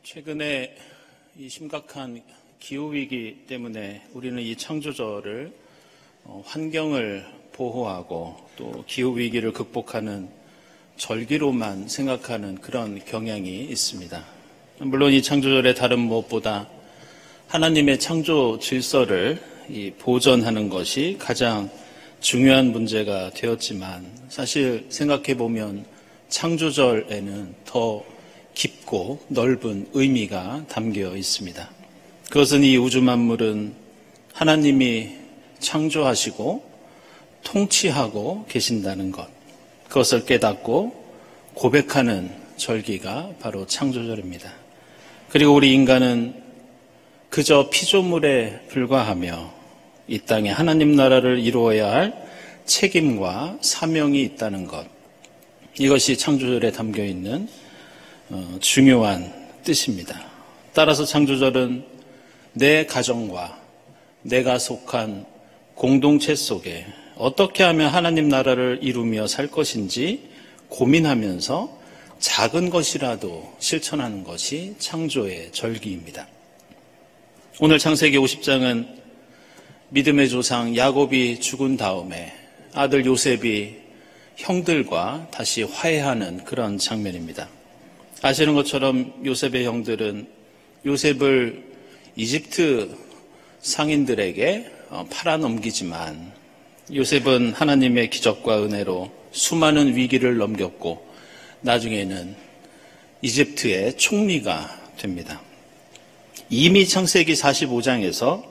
최근에 이 심각한 기후위기 때문에 우리는 이 창조절을 환경을 보호하고 또 기후위기를 극복하는 절기로만 생각하는 그런 경향이 있습니다. 물론 이 창조절의 다른 무엇보다 하나님의 창조 질서를 보존하는 것이 가장 중요한 문제가 되었지만 사실 생각해 보면 창조절에는 더 깊고 넓은 의미가 담겨 있습니다. 그것은 이 우주 만물은 하나님이 창조하시고 통치하고 계신다는 것, 그것을 깨닫고 고백하는 절기가 바로 창조절입니다. 그리고 우리 인간은 그저 피조물에 불과하며 이 땅에 하나님 나라를 이루어야 할 책임과 사명이 있다는 것, 이것이 창조절에 담겨 있는 중요한 뜻입니다. 따라서 창조절은 내 가정과 내가 속한 공동체 속에 어떻게 하면 하나님 나라를 이루며 살 것인지 고민하면서 작은 것이라도 실천하는 것이 창조의 절기입니다. 오늘 창세기 50장은 믿음의 조상 야곱이 죽은 다음에 아들 요셉이 형들과 다시 화해하는 그런 장면입니다. 아시는 것처럼 요셉의 형들은 요셉을 이집트 상인들에게 팔아넘기지만 요셉은 하나님의 기적과 은혜로 수많은 위기를 넘겼고 나중에는 이집트의 총리가 됩니다. 이미 창세기 45장에서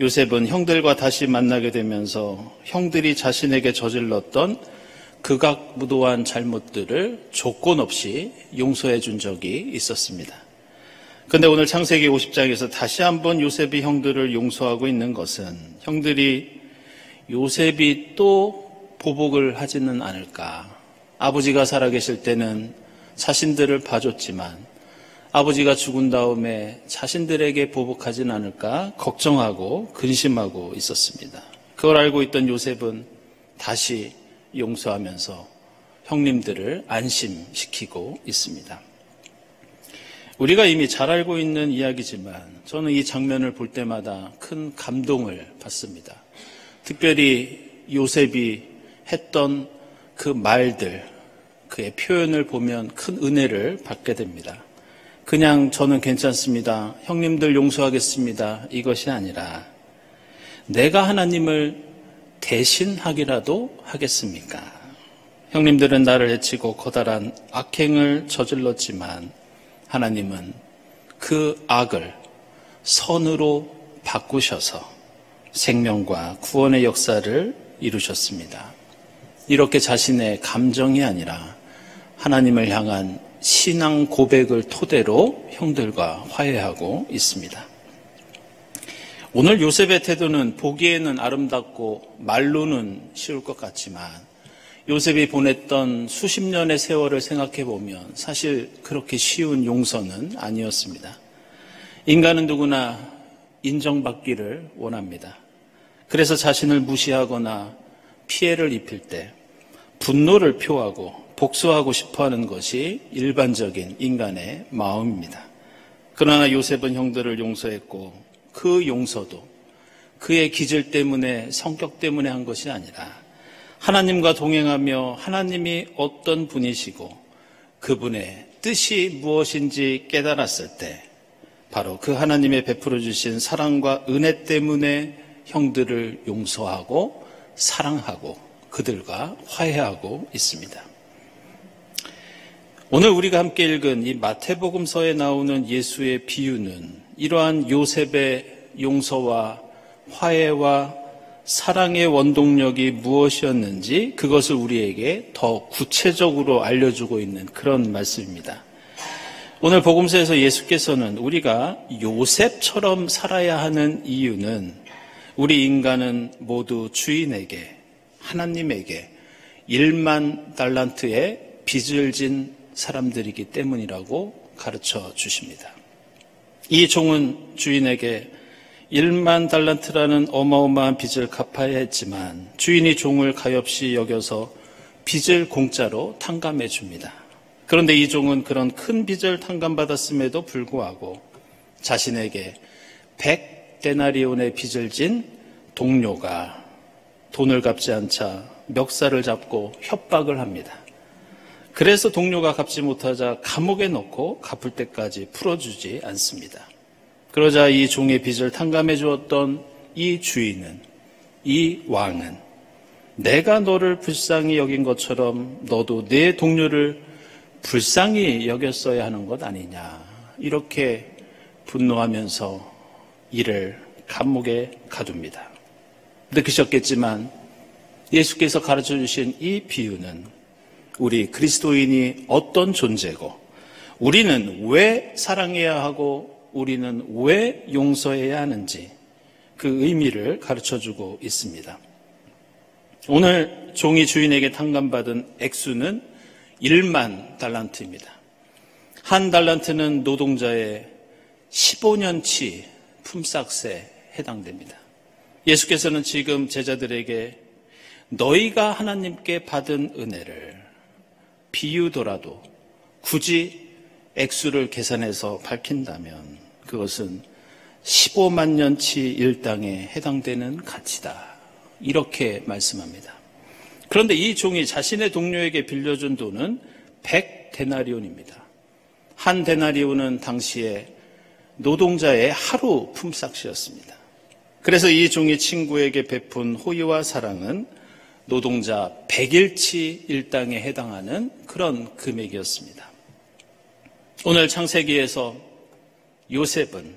요셉은 형들과 다시 만나게 되면서 형들이 자신에게 저질렀던 극악무도한 잘못들을 조건 없이 용서해 준 적이 있었습니다. 그런데 오늘 창세기 50장에서 다시 한번 요셉이 형들을 용서하고 있는 것은 형들이 요셉이 또 보복을 하지는 않을까. 아버지가 살아계실 때는 자신들을 봐줬지만 아버지가 죽은 다음에 자신들에게 보복하지는 않을까 걱정하고 근심하고 있었습니다. 그걸 알고 있던 요셉은 다시 용서하면서 형님들을 안심시키고 있습니다. 우리가 이미 잘 알고 있는 이야기지만 저는 이 장면을 볼 때마다 큰 감동을 받습니다. 특별히 요셉이 했던 그 말들, 그의 표현을 보면 큰 은혜를 받게 됩니다. 그냥 저는 괜찮습니다, 형님들 용서하겠습니다, 이것이 아니라 내가 하나님을 대신하기라도 하겠습니까? 형님들은 나를 해치고 커다란 악행을 저질렀지만 하나님은 그 악을 선으로 바꾸셔서 생명과 구원의 역사를 이루셨습니다. 이렇게 자신의 감정이 아니라 하나님을 향한 신앙 고백을 토대로 형들과 화해하고 있습니다. 오늘 요셉의 태도는 보기에는 아름답고 말로는 쉬울 것 같지만 요셉이 보냈던 수십 년의 세월을 생각해 보면 사실 그렇게 쉬운 용서는 아니었습니다. 인간은 누구나 인정받기를 원합니다. 그래서 자신을 무시하거나 피해를 입힐 때 분노를 표하고 복수하고 싶어하는 것이 일반적인 인간의 마음입니다. 그러나 요셉은 형들을 용서했고 그 용서도 그의 기질 때문에, 성격 때문에 한 것이 아니라 하나님과 동행하며 하나님이 어떤 분이시고 그분의 뜻이 무엇인지 깨달았을 때 바로 그 하나님의 베풀어 주신 사랑과 은혜 때문에 형들을 용서하고 사랑하고 그들과 화해하고 있습니다. 오늘 우리가 함께 읽은 이 마태복음서에 나오는 예수의 비유는 이러한 요셉의 용서와 화해와 사랑의 원동력이 무엇이었는지 그것을 우리에게 더 구체적으로 알려주고 있는 그런 말씀입니다. 오늘 복음서에서 예수께서는 우리가 요셉처럼 살아야 하는 이유는 우리 인간은 모두 주인에게, 하나님에게 1만 달란트의 빚을 진 사람들이기 때문이라고 가르쳐 주십니다. 이 종은 주인에게 1만 달란트라는 어마어마한 빚을 갚아야 했지만 주인이 종을 가엾이 여겨서 빚을 공짜로 탕감해 줍니다. 그런데 이 종은 그런 큰 빚을 탕감받았음에도 불구하고 자신에게 100데나리온의 빚을 진 동료가 돈을 갚지 않자 멱살을 잡고 협박을 합니다. 그래서 동료가 갚지 못하자 감옥에 넣고 갚을 때까지 풀어주지 않습니다. 그러자 이 종의 빚을 탕감해 주었던 이 주인은, 이 왕은 내가 너를 불쌍히 여긴 것처럼 너도 내 동료를 불쌍히 여겼어야 하는 것 아니냐, 이렇게 분노하면서 이를 감옥에 가둡니다. 느끼셨겠지만 예수께서 가르쳐 주신 이 비유는 우리 그리스도인이 어떤 존재고, 우리는 왜 사랑해야 하고 우리는 왜 용서해야 하는지 그 의미를 가르쳐주고 있습니다. 오늘 종이 주인에게 탕감받은 액수는 1만 달란트입니다. 한 달란트는 노동자의 15년치 품삯에 해당됩니다. 예수께서는 지금 제자들에게 너희가 하나님께 받은 은혜를 비유더라도 굳이 액수를 계산해서 밝힌다면 그것은 15만 년치 일당에 해당되는 가치다, 이렇게 말씀합니다. 그런데 이 종이 자신의 동료에게 빌려준 돈은 100데나리온입니다. 한 데나리온은 당시에 노동자의 하루 품삯이었습니다. 그래서 이 종이 친구에게 베푼 호의와 사랑은 노동자 100일치 일당에 해당하는 그런 금액이었습니다. 오늘 창세기에서 요셉은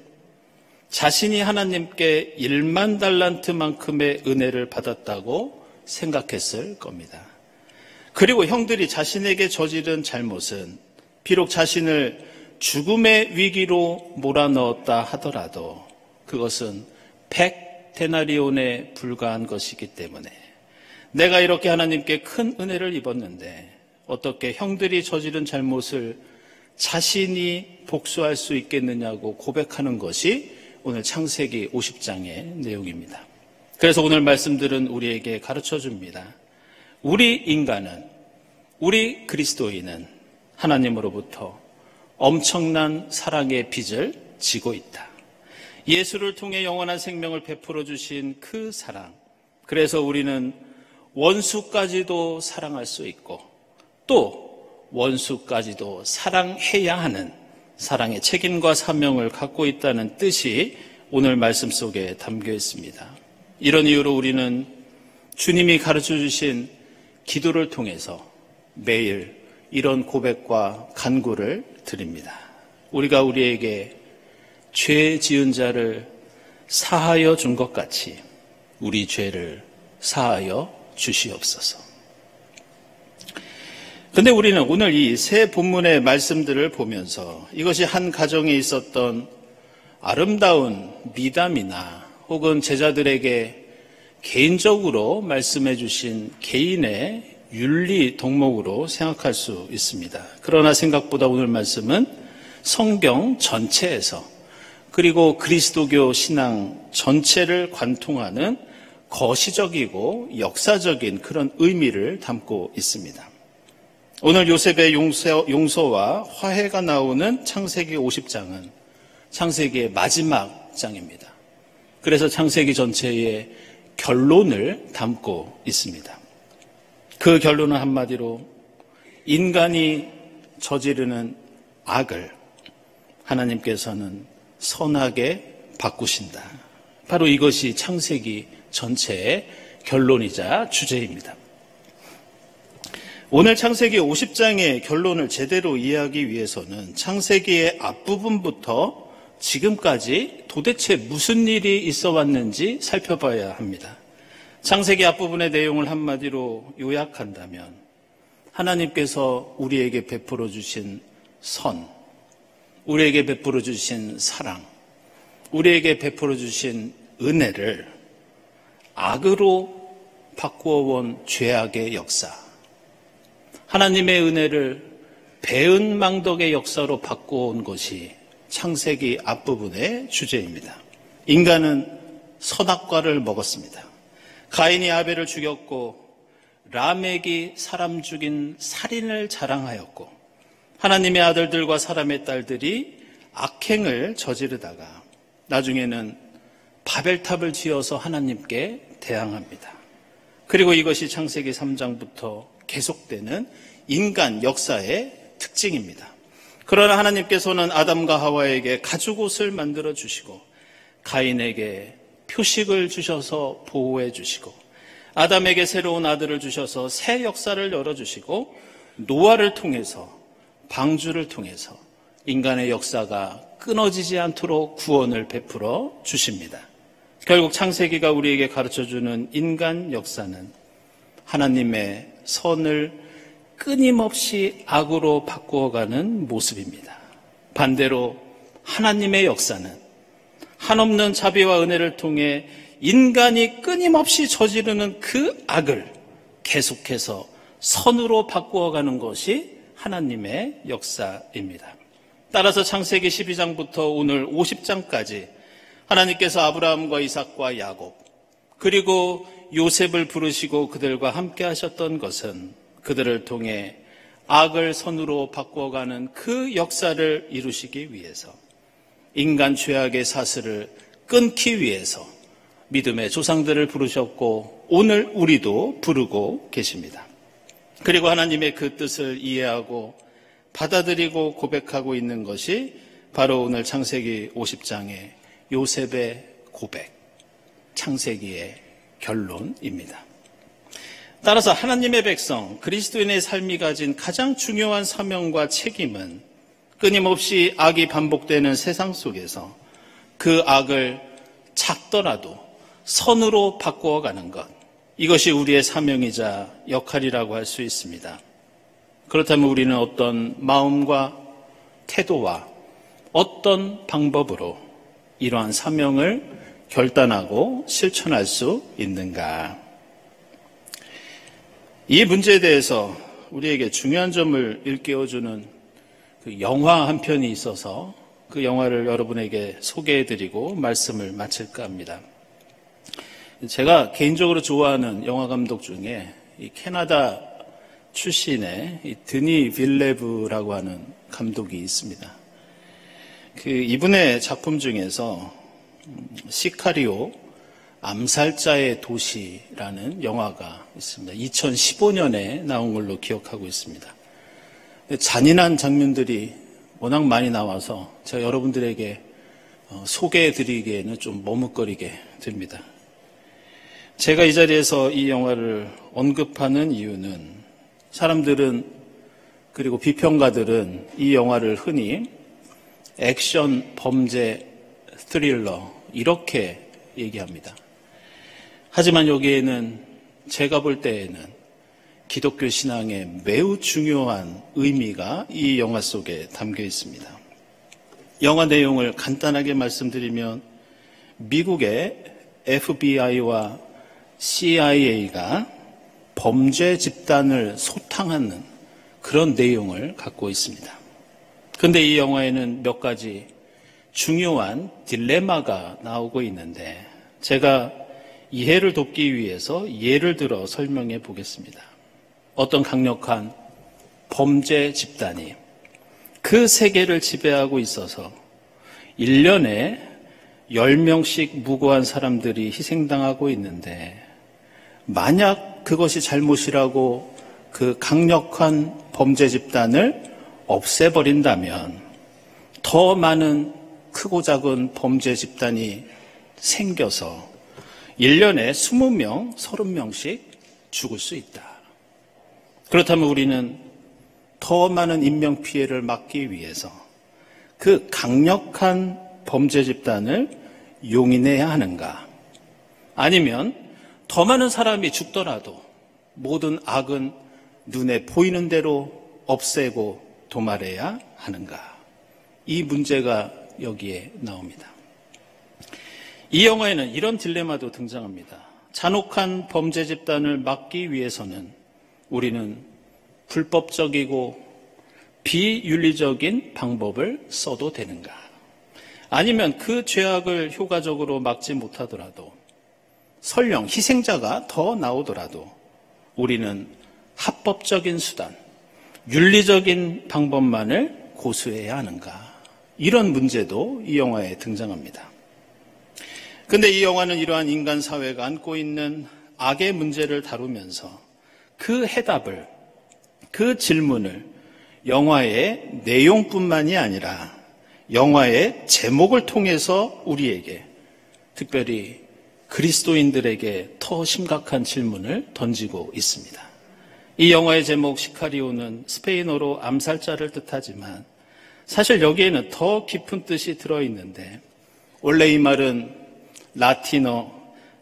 자신이 하나님께 1만 달란트만큼의 은혜를 받았다고 생각했을 겁니다. 그리고 형들이 자신에게 저지른 잘못은 비록 자신을 죽음의 위기로 몰아넣었다 하더라도 그것은 100데나리온에 불과한 것이기 때문에 내가 이렇게 하나님께 큰 은혜를 입었는데 어떻게 형들이 저지른 잘못을 자신이 복수할 수 있겠느냐고 고백하는 것이 오늘 창세기 50장의 내용입니다. 그래서 오늘 말씀들은 우리에게 가르쳐 줍니다. 우리 인간은, 우리 그리스도인은 하나님으로부터 엄청난 사랑의 빚을 지고 있다. 예수를 통해 영원한 생명을 베풀어 주신 그 사랑, 그래서 우리는 원수까지도 사랑할 수 있고 또 원수까지도 사랑해야 하는 사랑의 책임과 사명을 갖고 있다는 뜻이 오늘 말씀 속에 담겨 있습니다. 이런 이유로 우리는 주님이 가르쳐 주신 기도를 통해서 매일 이런 고백과 간구를 드립니다. 우리가 우리에게 죄 지은 자를 사하여 준 것 같이 우리 죄를 사하여 주시옵소서. 그런데 우리는 오늘 이 세 본문의 말씀들을 보면서 이것이 한 가정에 있었던 아름다운 미담이나 혹은 제자들에게 개인적으로 말씀해 주신 개인의 윤리 덕목으로 생각할 수 있습니다. 그러나 생각보다 오늘 말씀은 성경 전체에서 그리고 그리스도교 신앙 전체를 관통하는 거시적이고 역사적인 그런 의미를 담고 있습니다. 오늘 요셉의 용서와 화해가 나오는 창세기 50장은 창세기의 마지막 장입니다. 그래서 창세기 전체의 결론을 담고 있습니다. 그 결론은 한마디로 인간이 저지르는 악을 하나님께서는 선하게 바꾸신다. 바로 이것이 창세기 전체의 결론이자 주제입니다. 오늘 창세기 50장의 결론을 제대로 이해하기 위해서는 창세기의 앞부분부터 지금까지 도대체 무슨 일이 있어 왔는지 살펴봐야 합니다. 창세기 앞부분의 내용을 한마디로 요약한다면 하나님께서 우리에게 베풀어 주신 선, 우리에게 베풀어 주신 사랑, 우리에게 베풀어 주신 은혜를 악으로 바꾸어온 죄악의 역사, 하나님의 은혜를 배은망덕의 역사로 바꾸어온 것이 창세기 앞부분의 주제입니다. 인간은 선악과를 먹었습니다. 가인이 아벨을 죽였고 라멕이 사람 죽인 살인을 자랑하였고 하나님의 아들들과 사람의 딸들이 악행을 저지르다가 나중에는 바벨탑을 지어서 하나님께 대항합니다. 그리고 이것이 창세기 3장부터 계속되는 인간 역사의 특징입니다. 그러나 하나님께서는 아담과 하와에게 가죽옷을 만들어 주시고 가인에게 표식을 주셔서 보호해 주시고 아담에게 새로운 아들을 주셔서 새 역사를 열어주시고 노아를 통해서 방주를 통해서 인간의 역사가 끊어지지 않도록 구원을 베풀어 주십니다. 결국 창세기가 우리에게 가르쳐주는 인간 역사는 하나님의 선을 끊임없이 악으로 바꾸어가는 모습입니다. 반대로 하나님의 역사는 한없는 자비와 은혜를 통해 인간이 끊임없이 저지르는 그 악을 계속해서 선으로 바꾸어가는 것이 하나님의 역사입니다. 따라서 창세기 12장부터 오늘 50장까지 하나님께서 아브라함과 이삭과 야곱 그리고 요셉을 부르시고 그들과 함께 하셨던 것은 그들을 통해 악을 선으로 바꾸어가는 그 역사를 이루시기 위해서 인간 죄악의 사슬을 끊기 위해서 믿음의 조상들을 부르셨고 오늘 우리도 부르고 계십니다. 그리고 하나님의 그 뜻을 이해하고 받아들이고 고백하고 있는 것이 바로 오늘 창세기 50장의 요셉의 고백, 창세기의 결론입니다. 따라서 하나님의 백성, 그리스도인의 삶이 가진 가장 중요한 사명과 책임은 끊임없이 악이 반복되는 세상 속에서 그 악을 작더라도 선으로 바꾸어가는 것, 이것이 우리의 사명이자 역할이라고 할 수 있습니다. 그렇다면 우리는 어떤 마음과 태도와 어떤 방법으로 이러한 사명을 결단하고 실천할 수 있는가? 이 문제에 대해서 우리에게 중요한 점을 일깨워주는 그 영화 한 편이 있어서 그 영화를 여러분에게 소개해드리고 말씀을 마칠까 합니다. 제가 개인적으로 좋아하는 영화 감독 중에 이 캐나다 출신의 이 드니 빌레브라고 하는 감독이 있습니다. 이분의 작품 중에서 시카리오 암살자의 도시라는 영화가 있습니다. 2015년에 나온 걸로 기억하고 있습니다. 잔인한 장면들이 워낙 많이 나와서 제가 여러분들에게 소개해드리기에는 좀 머뭇거리게 됩니다. 제가 이 자리에서 이 영화를 언급하는 이유는 사람들은 그리고 비평가들은 이 영화를 흔히 액션, 범죄, 스릴러 이렇게 얘기합니다. 하지만 여기에는 제가 볼 때에는 기독교 신앙의 매우 중요한 의미가 이 영화 속에 담겨 있습니다. 영화 내용을 간단하게 말씀드리면 미국의 FBI와 CIA가 범죄 집단을 소탕하는 그런 내용을 갖고 있습니다. 그런데 이 영화에는 몇 가지 중요한 딜레마가 나오고 있는데 제가 이해를 돕기 위해서 예를 들어 설명해 보겠습니다. 어떤 강력한 범죄 집단이 그 세계를 지배하고 있어서 1년에 10명씩 무고한 사람들이 희생당하고 있는데 만약 그것이 잘못이라고 그 강력한 범죄 집단을 없애버린다면 더 많은 크고 작은 범죄 집단이 생겨서 1년에 20명, 30명씩 죽을 수 있다. 그렇다면 우리는 더 많은 인명피해를 막기 위해서 그 강력한 범죄 집단을 용인해야 하는가? 아니면 더 많은 사람이 죽더라도 모든 악은 눈에 보이는 대로 없애고 도말해야 하는가? 이 문제가 여기에 나옵니다. 이 영화에는 이런 딜레마도 등장합니다. 잔혹한 범죄 집단을 막기 위해서는 우리는 불법적이고 비윤리적인 방법을 써도 되는가? 아니면 그 죄악을 효과적으로 막지 못하더라도 설령 희생자가 더 나오더라도 우리는 합법적인 수단, 윤리적인 방법만을 고수해야 하는가? 이런 문제도 이 영화에 등장합니다. 그런데 이 영화는 이러한 인간 사회가 안고 있는 악의 문제를 다루면서 그 해답을, 그 질문을 영화의 내용뿐만이 아니라 영화의 제목을 통해서 우리에게, 특별히 그리스도인들에게 더 심각한 질문을 던지고 있습니다. 이 영화의 제목 시카리오는 스페인어로 암살자를 뜻하지만 사실 여기에는 더 깊은 뜻이 들어있는데, 원래 이 말은 라틴어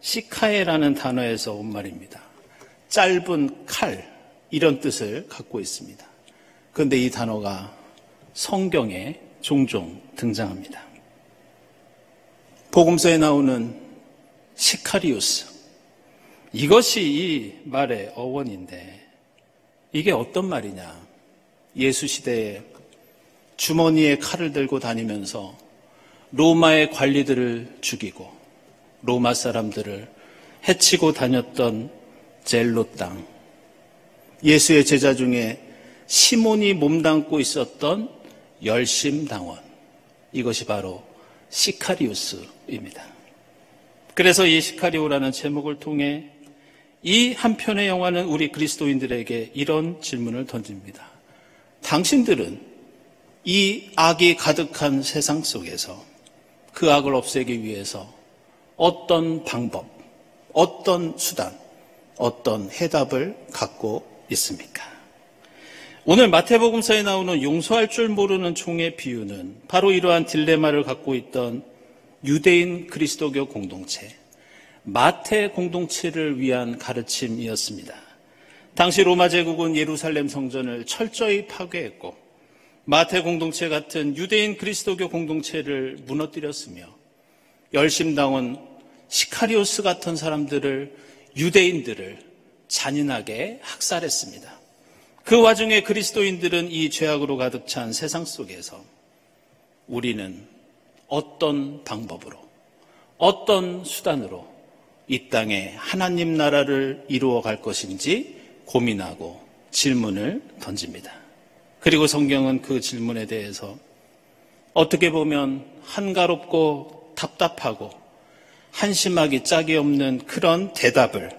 시카에라는 단어에서 온 말입니다. 짧은 칼, 이런 뜻을 갖고 있습니다. 그런데 이 단어가 성경에 종종 등장합니다. 복음서에 나오는 시카리우스, 이것이 이 말의 어원인데 이게 어떤 말이냐? 예수 시대에 주머니에 칼을 들고 다니면서 로마의 관리들을 죽이고 로마 사람들을 해치고 다녔던 젤로 땅, 예수의 제자 중에 시몬이 몸담고 있었던 열심당원, 이것이 바로 시카리우스입니다. 그래서 이 시카리오라는 제목을 통해 이 한 편의 영화는 우리 그리스도인들에게 이런 질문을 던집니다. 당신들은 이 악이 가득한 세상 속에서 그 악을 없애기 위해서 어떤 방법, 어떤 수단, 어떤 해답을 갖고 있습니까? 오늘 마태복음서에 나오는 용서할 줄 모르는 종의 비유는 바로 이러한 딜레마를 갖고 있던 유대인 그리스도교 공동체, 마태 공동체를 위한 가르침이었습니다. 당시 로마 제국은 예루살렘 성전을 철저히 파괴했고 마태 공동체 같은 유대인 그리스도교 공동체를 무너뜨렸으며 열심당원 시카리오스 같은 사람들을, 유대인들을 잔인하게 학살했습니다. 그 와중에 그리스도인들은 이 죄악으로 가득 찬 세상 속에서 우리는 어떤 방법으로, 어떤 수단으로 이 땅에 하나님 나라를 이루어 갈 것인지 고민하고 질문을 던집니다. 그리고 성경은 그 질문에 대해서 어떻게 보면 한가롭고 답답하고 한심하기 짝이 없는 그런 대답을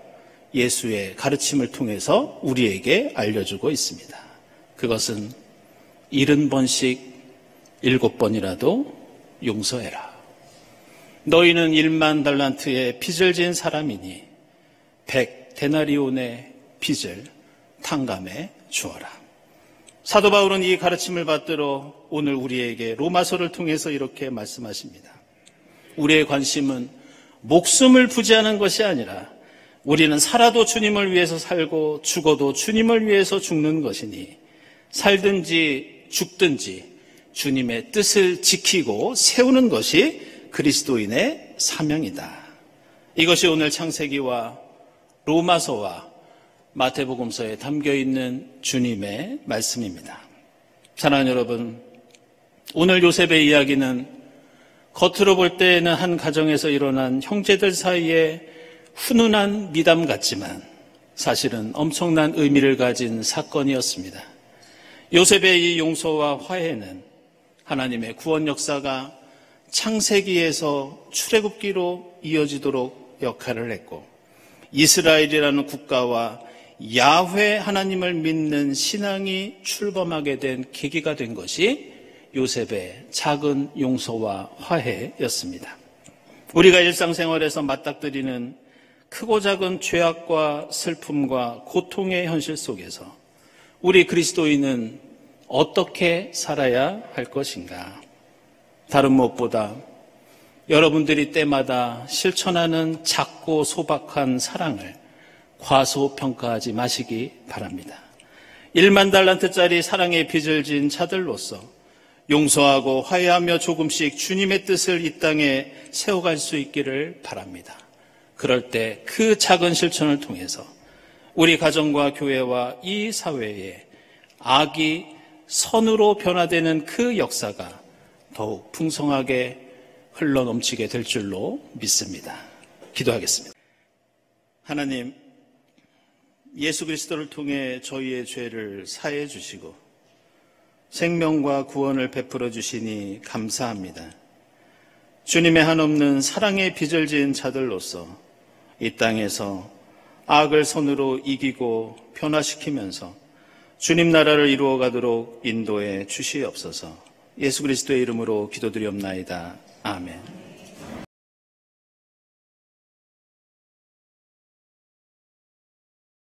예수의 가르침을 통해서 우리에게 알려주고 있습니다. 그것은 70번씩 7번이라도 용서해라. 너희는 1만 달란트의 빚을 진 사람이니 100데나리온의 빚을 탕감해 주어라. 사도 바울은 이 가르침을 받들어 오늘 우리에게 로마서를 통해서 이렇게 말씀하십니다. 우리의 관심은 목숨을 부지하는 것이 아니라 우리는 살아도 주님을 위해서 살고 죽어도 주님을 위해서 죽는 것이니 살든지 죽든지 주님의 뜻을 지키고 세우는 것이 그리스도인의 사명이다. 이것이 오늘 창세기와 로마서와 마태복음서에 담겨있는 주님의 말씀입니다. 사랑하는 여러분, 오늘 요셉의 이야기는 겉으로 볼 때에는 한 가정에서 일어난 형제들 사이에 훈훈한 미담 같지만 사실은 엄청난 의미를 가진 사건이었습니다. 요셉의 이 용서와 화해는 하나님의 구원 역사가 창세기에서 출애굽기로 이어지도록 역할을 했고, 이스라엘이라는 국가와 야훼 하나님을 믿는 신앙이 출범하게 된 계기가 된 것이 요셉의 작은 용서와 화해였습니다. 우리가 일상생활에서 맞닥뜨리는 크고 작은 죄악과 슬픔과 고통의 현실 속에서 우리 그리스도인은 어떻게 살아야 할 것인가? 다른 무엇보다 여러분들이 때마다 실천하는 작고 소박한 사랑을 과소평가하지 마시기 바랍니다. 1만 달란트짜리 사랑의 빚을 진 자들로서 용서하고 화해하며 조금씩 주님의 뜻을 이 땅에 세워갈 수 있기를 바랍니다. 그럴 때 그 작은 실천을 통해서 우리 가정과 교회와 이 사회에 악이 선으로 변화되는 그 역사가 더욱 풍성하게 흘러넘치게 될 줄로 믿습니다. 기도하겠습니다. 하나님, 예수 그리스도를 통해 저희의 죄를 사해 주시고 생명과 구원을 베풀어 주시니 감사합니다. 주님의 한없는 사랑에 빚을 지은 자들로서 이 땅에서 악을 손으로 이기고 변화시키면서 주님 나라를 이루어가도록 인도해 주시옵소서. 예수 그리스도의 이름으로 기도드리옵나이다. 아멘.